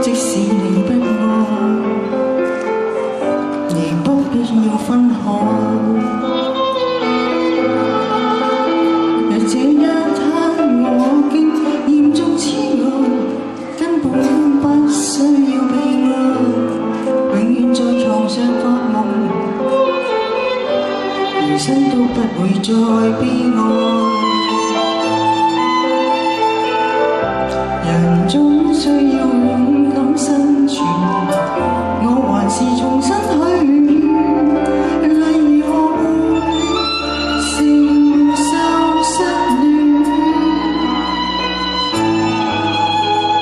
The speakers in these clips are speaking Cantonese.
即使你不愛，亦不必要分開。若這一刻我經嚴重痴呆，根本不需要被愛，永遠在床上發夢，餘生都不會再悲哀。人總需要勇敢生存，我還是重新許願，例如承受失戀。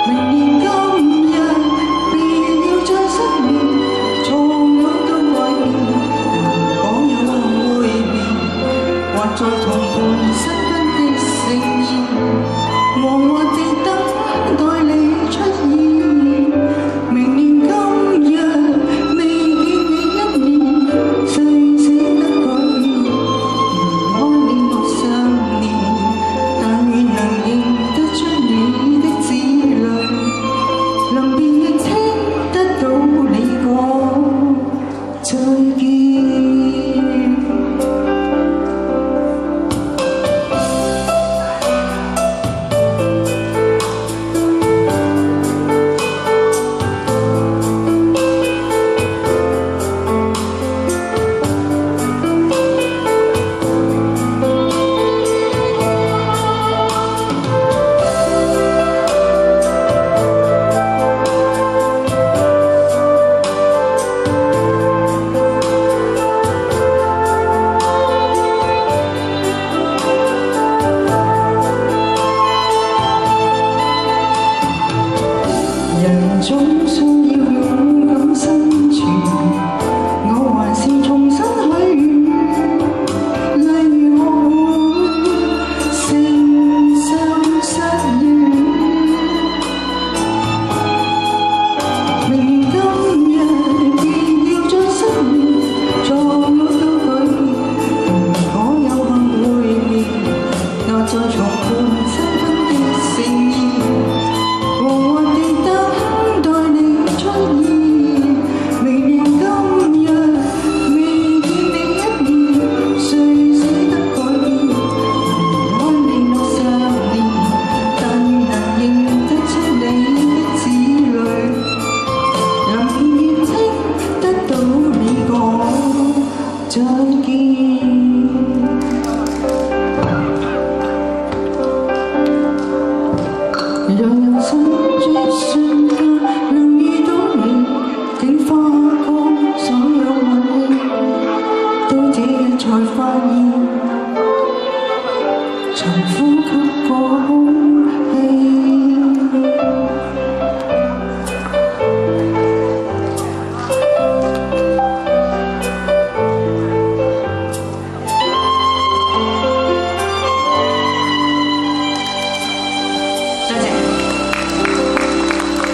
明年今日別要再失眠，床褥都改變，如果有幸會面，或在同伴新婚的盛宴，惶惑地等待你出現。明年今日未見你一面，誰捨得改變？如愛戀我想念，但願能認得出你的指淚，臨別亦聽得到你講再見。人總需